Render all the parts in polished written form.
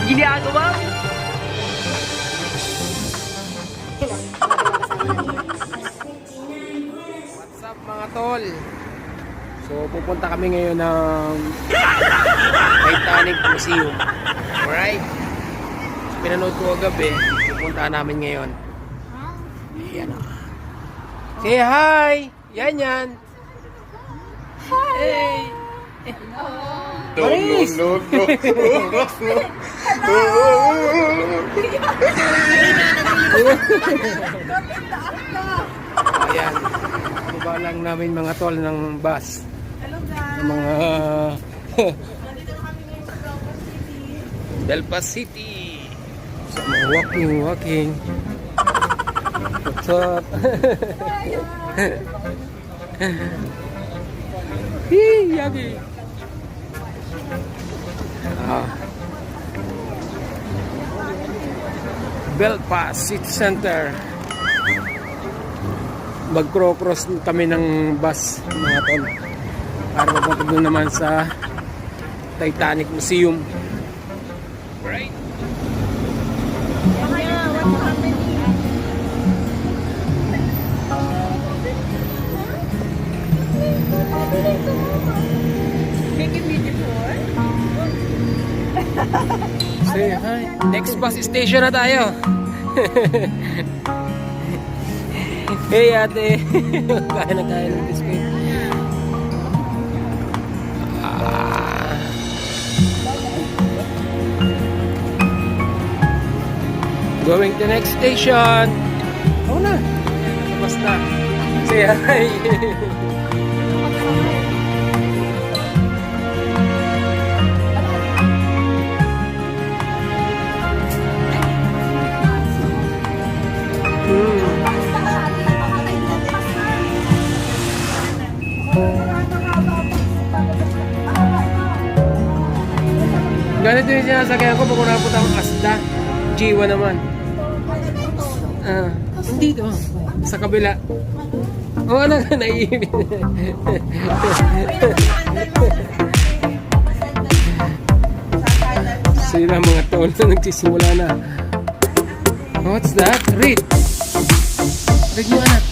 Ginagawa mo? What's up mga tol? So pupunta kami ngayon ng Titanic Museum. Alright? So, pinanood ko kagabi. Pupunta namin ngayon. Ayan o. Say hi! Yan yan! Hey! Maris! No. Ayan. Baba lang namin mga tol ng bus. Hello guys! Ng mga Nandito na kami ngayon sa Delpa City. Delpa City. So, mga walking. What's up? Yagi. Belfast City Center. Mag-cross kami ng bus mga tol para mapunta doon naman sa Titanic Museum. Right? Say hi. Next bus station na tayo. Hey ate. Kaya ng biscuit. Going to next station. Oo na. Basta. Say hi. Ganito yung sinasakyan ko pag unapunta akong Asda. Jiwa naman. Hindi to. Sa kabila. Oo, ano ka naiibig. Sila mga tol na nagsisimula na. What's that? Read. Read mo anak.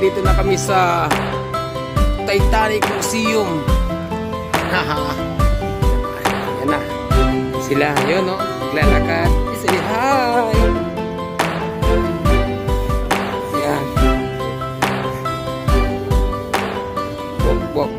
Andito na kami sa Titanic Museum. Yan na. Sila, yun no. Naglalakad. Say hi. Yan. Walk.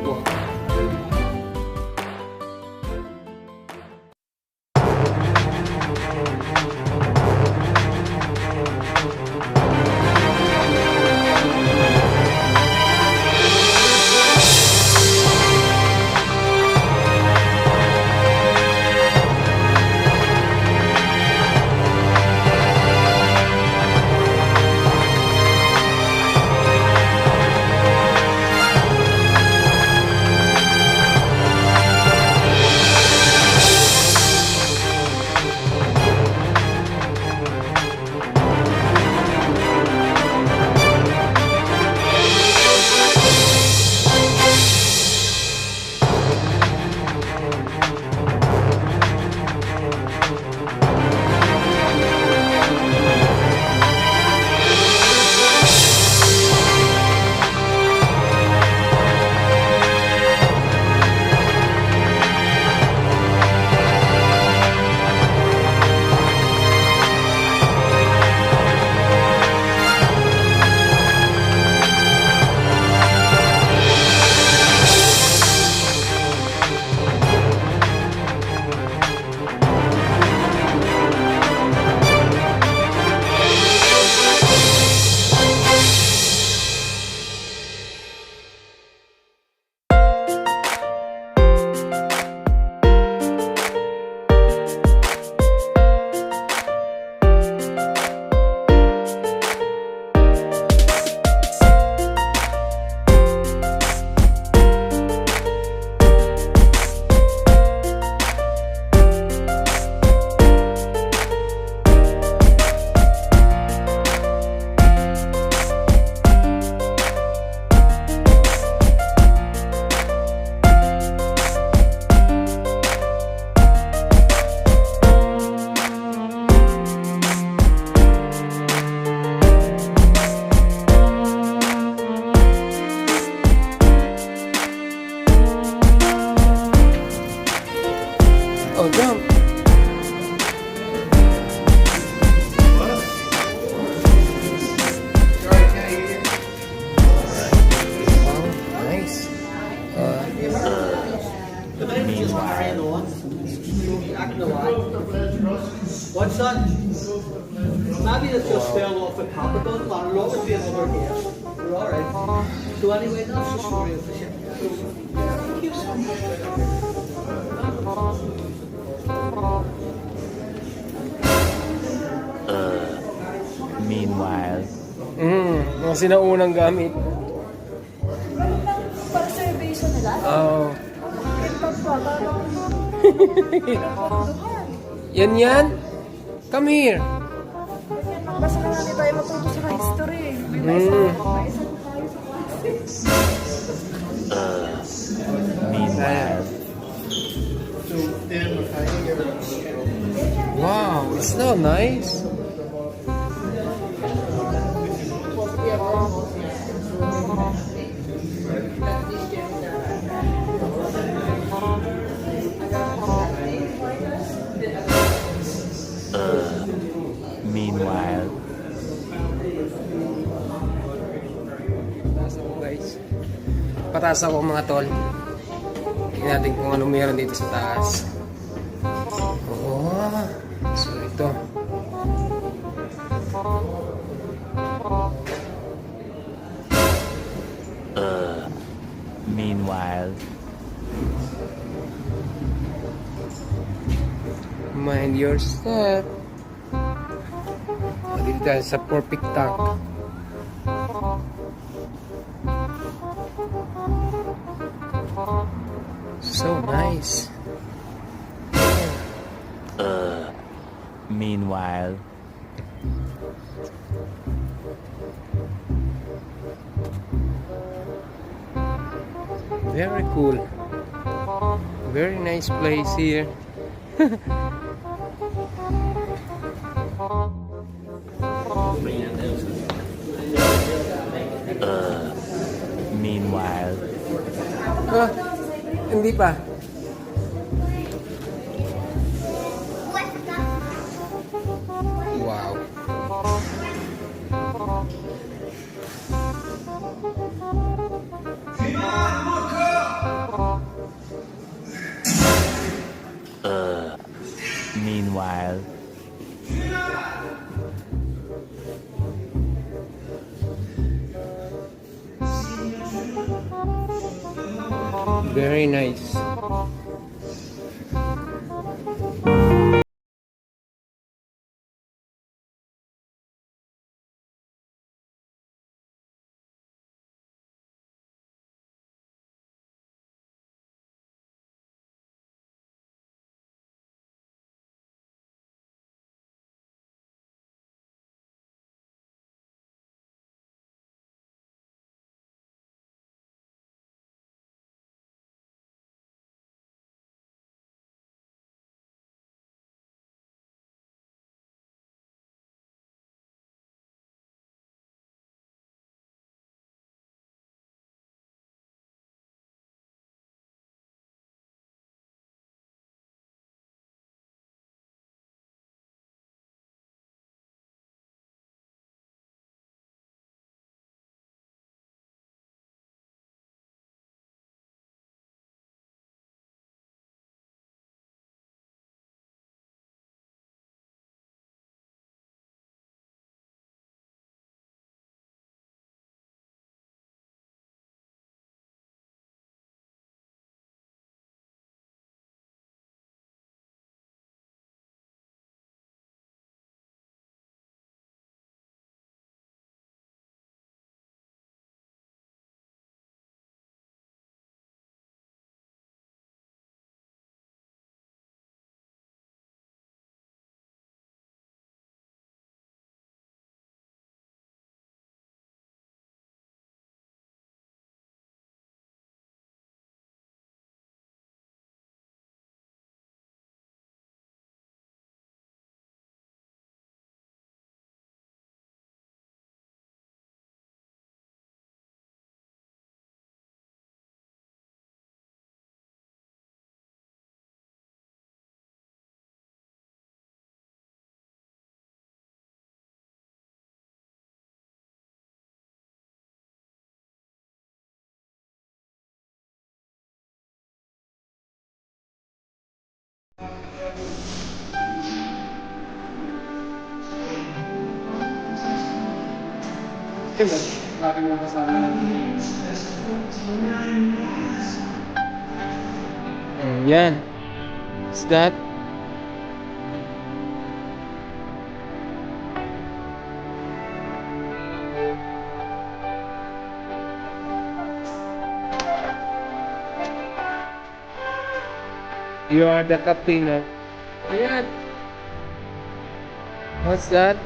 Maybe it just fell off the top of it, but it'll always be another here. We're alright. So anyway, that's the story of the ship. Thank you so much. Meanwhile, Mga sinaunang gamit. Para sa revision nila? Oh. Parang Yan. Come here. basta na natin tayo matuto sa history. May Mm. isa tayo sa class. meanwhile, Wow, it's so nice. meanwhile, Pataas ako guys. Pataas ako mga tol. Tingnan natin kung ano meron dito sa taas. Oh, so ito. meanwhile, Mind your step. Dito tayo sa perfect tank. So nice. meanwhile, Very cool. Very nice place here. meanwhile, Ah, hindi pa. Wow. meanwhile, Very nice. Yan. What's that? You are the captain. Ayan. What's that?